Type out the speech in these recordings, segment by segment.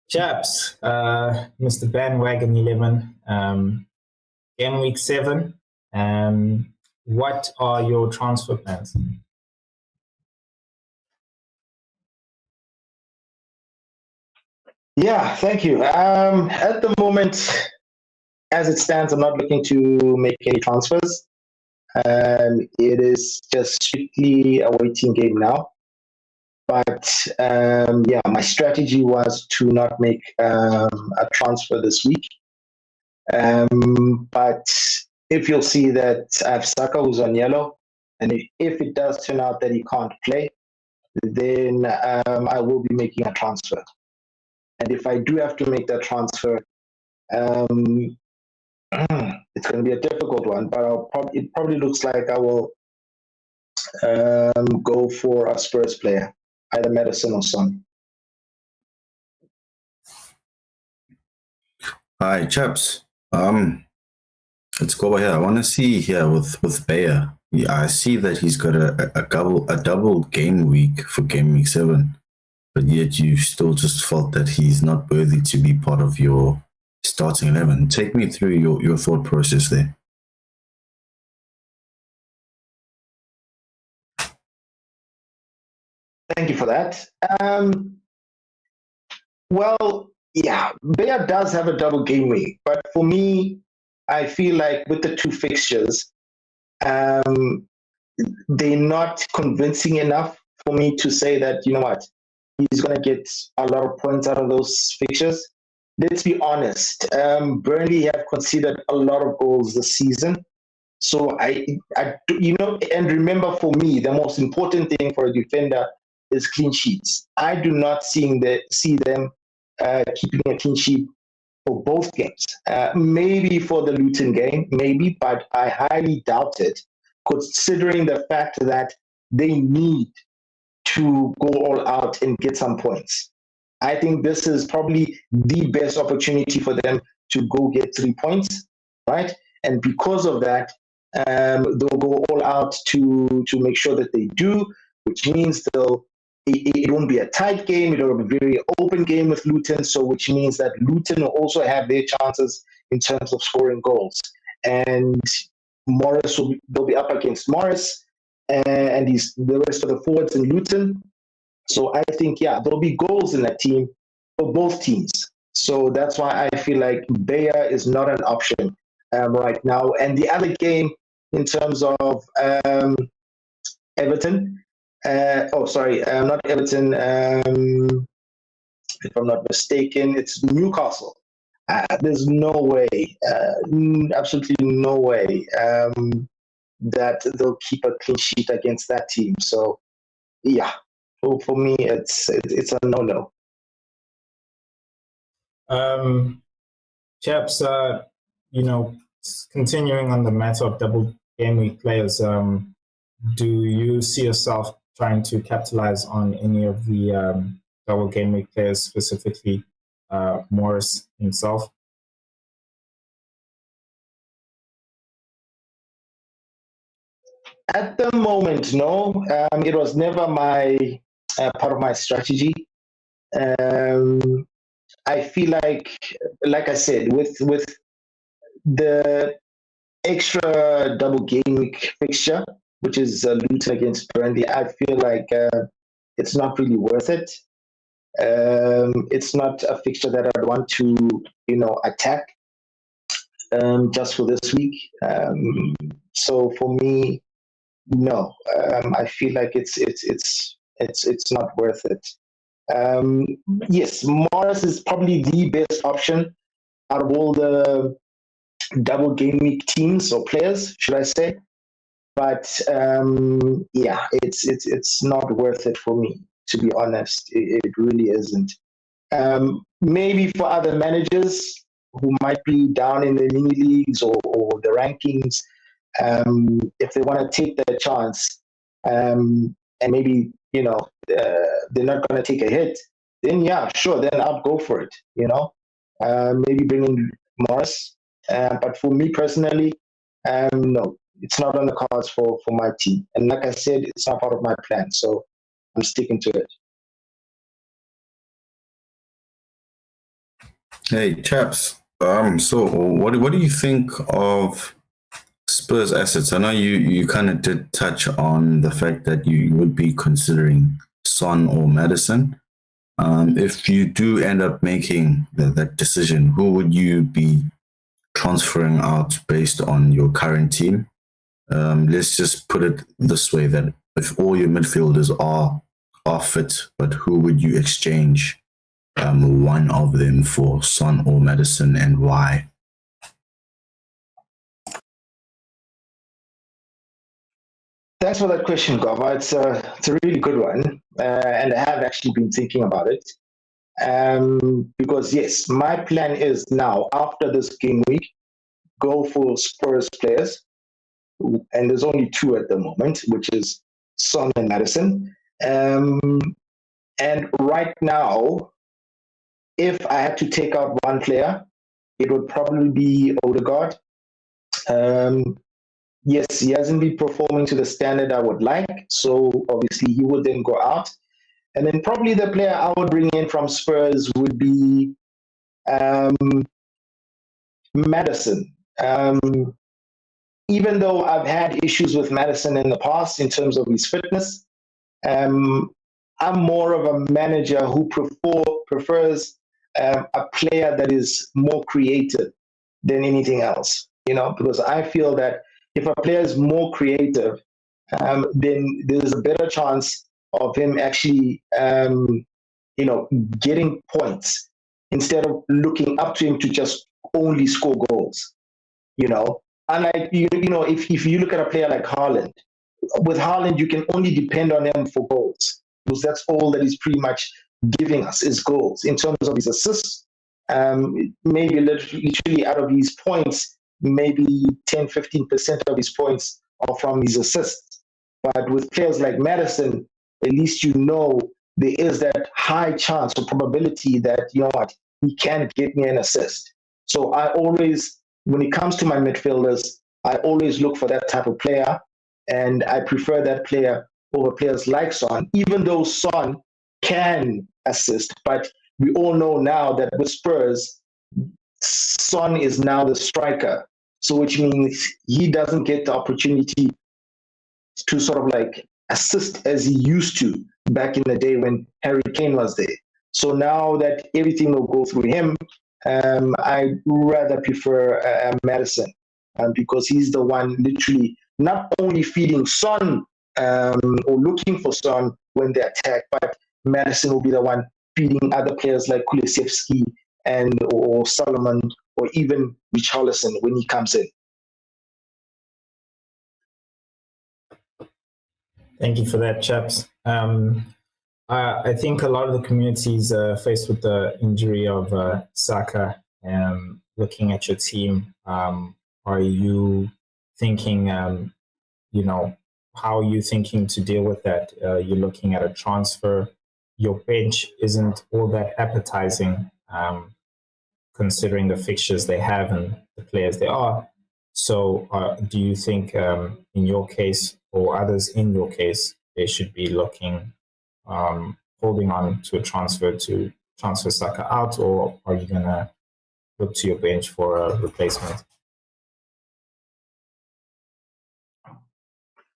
Chaps, Mr. Bandwagon 11, game week 7. What are your transfer plans? Yeah, thank you. At the moment, as it stands, I'm not looking to make any transfers. It is just strictly a waiting game now. But yeah, my strategy was to not make a transfer this week. But if you'll see that I have Saka who's on yellow, and if it does turn out that he can't play, then I will be making a transfer. And if I do have to make that transfer, um, it's going to be a difficult one, but it probably looks like I will go for a Spurs player, either Madison or Son. Hi, chaps. Let's go here. I want to see here with Bayer. Yeah, I see that he's got a double game week for game week 7, but yet you still just felt that he's not worthy to be part of your starting 11. Take me through your thought process there. Thank you for that. Well, yeah, Bayer does have a double game week, but for me, I feel like with the two fixtures, um, they're not convincing enough for me to say that, you know what, he's going to get a lot of points out of those fixtures. Let's be honest. Burnley have conceded a lot of goals this season. So and remember, for me, the most important thing for a defender is clean sheets. I do not see them keeping a clean sheet for both games. Maybe for the Luton game, maybe, but I highly doubt it, considering the fact that they need to go all out and get some points. I think this is probably the best opportunity for them to go get 3 points, right? And because of that, they'll go all out to make sure that they do, which means it won't be a tight game. It'll be a very open game with Luton, so which means that Luton will also have their chances in terms of scoring goals. And they'll be up against Morris and the rest of the forwards in Luton. So I think, yeah, there'll be goals in that team for both teams. So that's why I feel like Bayer is not an option right now. And the other game in terms of Everton, not Everton, if I'm not mistaken, it's Newcastle. There's no way, absolutely no way that they'll keep a clean sheet against that team. So, yeah, for me, it's a no-no. Chaps, continuing on the matter of double game week players, do you see yourself trying to capitalize on any of the double game week players, specifically Morris himself? At the moment, no. It was never part of my strategy. I feel like I said, with the extra double game week fixture, which is Luton against Burnley, I feel like it's not really worth it. It's not a fixture that I'd want to, attack just for this week. So for me, no. I feel like it's not worth it. Yes, Morris is probably the best option out of all the double game week teams or players, should I say? But yeah, it's not worth it for me, to be honest. It really isn't. Maybe for other managers who might be down in the mini leagues or the rankings, if they want to take their chance, and maybe they're not going to take a hit, then yeah, sure, then I'll go for it. Maybe bring in Morris. But for me personally, no, it's not on the cards for my team. And like I said, it's not part of my plan, so I'm sticking to it. Hey, chaps. So what do you think of Spurs assets? I know you kind of did touch on the fact that you would be considering Son or Madison. If you do end up making that decision, who would you be transferring out based on your current team? Let's just put it this way: that if all your midfielders are fit, but who would you exchange one of them for Son or Madison, and why? Thanks for that question, Gova. It's a really good one, and I have actually been thinking about it. Because yes, my plan is now after this game week, go for Spurs players, and there's only two at the moment, which is Son and Madison. Um, and right now, if I had to take out one player, it would probably be Odegaard. Um, yes, he hasn't been performing to the standard I would like, so obviously he would then go out. And then probably the player I would bring in from Spurs would be um, Madison. Even though I've had issues with Madison in the past in terms of his fitness, um, I'm more of a manager who prefers a player that is more creative than anything else. You know, because I feel that if a player is more creative, then there's a better chance of him actually, getting points instead of looking up to him to just only score goals. You know, unlike if you look at a player like Haaland, with Haaland, you can only depend on him for goals because that's all that he's pretty much giving us is goals. In terms of his assists, maybe literally out of his points, maybe 10-15% of his points are from his assists. But with players like Madison, at least you know there is that high chance or probability that, you know what, he can get me an assist. So I always, when it comes to my midfielders, I always look for that type of player, and I prefer that player over players like Son, even though Son can assist. But we all know now that with Spurs, Son is now the striker. So which means he doesn't get the opportunity to sort of like assist as he used to back in the day when Harry Kane was there. So now that everything will go through him, I rather prefer Madison because he's the one literally not only feeding Son or looking for Son when they attack, but Madison will be the one feeding other players like Kulisevsky and or Solomon or even Richarlison when he comes in. Thank you for that, chaps. I think a lot of the communities faced with the injury of Saka. Looking at your team, are you thinking, how are you thinking to deal with that? You're looking at a transfer. Your bench isn't all that appetizing, considering the fixtures they have and the players they are. So do you think in your case or others in your case, they should be looking, holding on to a transfer to transfer Saka out, or are you going to look to your bench for a replacement?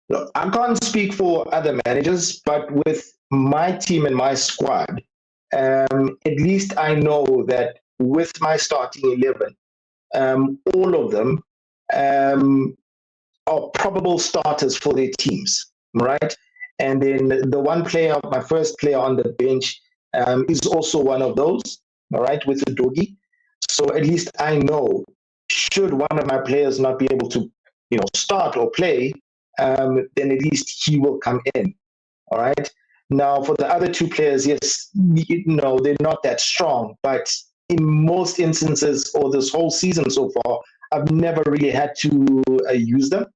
Look, I can't speak for other managers, but with my team and my squad, at least I know that with my starting 11, all of them are probable starters for their teams, right? And then the one player, my first player on the bench, is also one of those, all right, with the doggy. So at least I know, should one of my players not be able to, start or play, then at least he will come in, all right? Now, for the other two players, yes, they're not that strong, but in most instances, or this whole season so far, I've never really had to use them,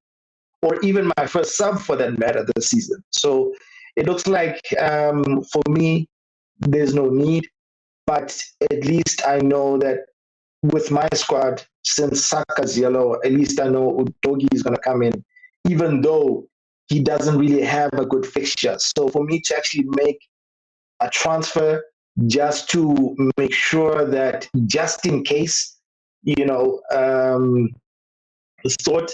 or even my first sub for that matter this season. So it looks like for me, there's no need, but at least I know that with my squad, since Saka's yellow, at least I know Udogi is going to come in, even though he doesn't really have a good fixture. So for me to actually make a transfer just to make sure that just in case, thought,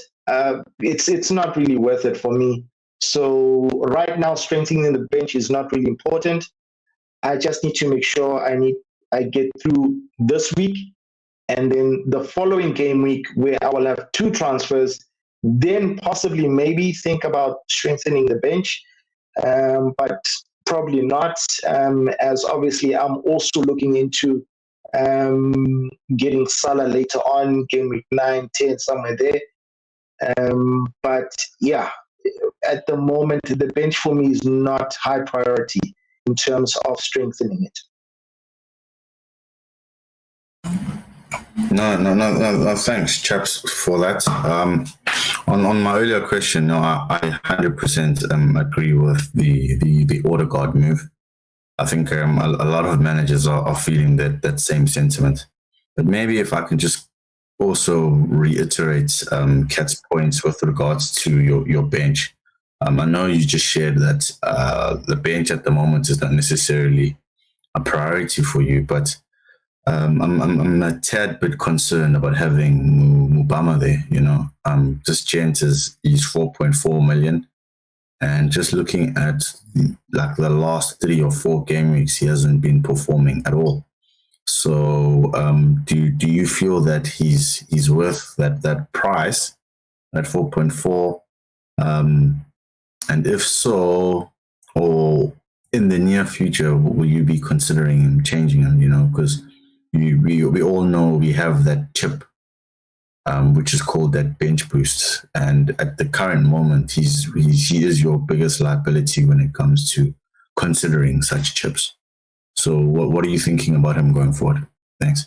it's not really worth it for me. So right now, strengthening the bench is not really important. I just need to make sure I get through this week, and then the following game week where I will have 2 transfers, then possibly maybe think about strengthening the bench, but probably not, as obviously I'm also looking into getting Salah later on, game week 9, 10, somewhere there. But yeah, at the moment, the bench for me is not high priority in terms of strengthening it. No. Thanks, chaps, for that. On my earlier question, no, I 100% agree with the order guard move. I think a lot of managers are feeling that same sentiment. But maybe if I can just also reiterate Kat's points with regards to your bench. I know you just shared that the bench at the moment is not necessarily a priority for you, but I'm a tad bit concerned about having Mubama there. This gent he's 4.4 million, and just looking at like the last 3 or 4 game weeks, he hasn't been performing at all. So, do you feel that he's worth that price at 4.4? And if so, or in the near future, will you be considering changing him? Because we all know we have that chip, which is called that bench boost, and at the current moment, he is your biggest liability when it comes to considering such chips. So what are you thinking about him going forward? Thanks.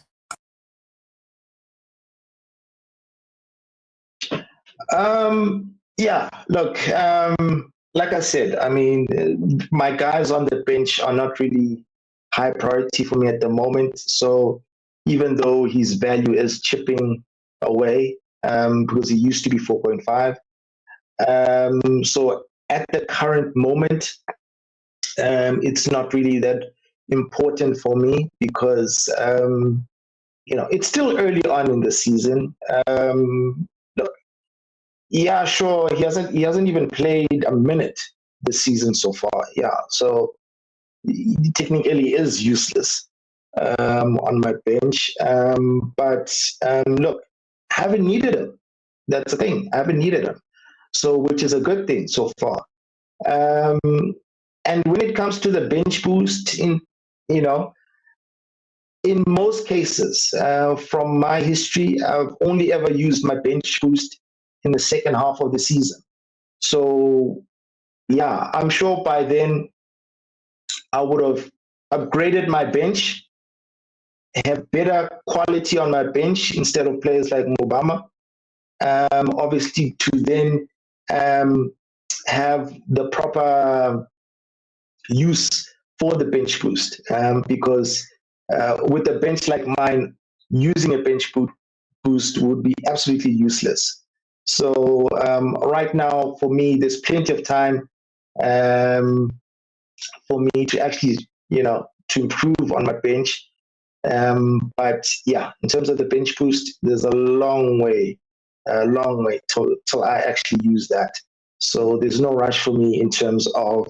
Yeah, look, like I said, I mean, my guys on the bench are not really high priority for me at the moment. So even though his value is chipping away, because he used to be 4.5. So at the current moment, it's not really that important for me because it's still early on in the season. Look, yeah, sure, he hasn't even played a minute this season so far. Yeah, so he technically is useless on my bench. But look, I haven't needed him. That's the thing. I haven't needed him. So, which is a good thing so far. And when it comes to the bench boost, in most cases, from my history, I've only ever used my bench boost in the second half of the season. So, yeah, I'm sure by then I would have upgraded my bench, have better quality on my bench instead of players like Mubama. Obviously, to then have the proper use for the bench boost, because with a bench like mine, using a bench boost would be absolutely useless. So right now, for me, there's plenty of time for me to actually, to improve on my bench. But yeah, in terms of the bench boost, there's a long way till I actually use that. So there's no rush for me in terms of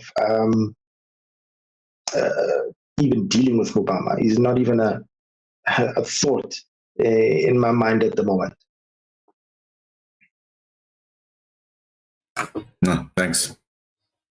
even dealing with Obama. He's not even a thought in my mind at the moment. No, thanks.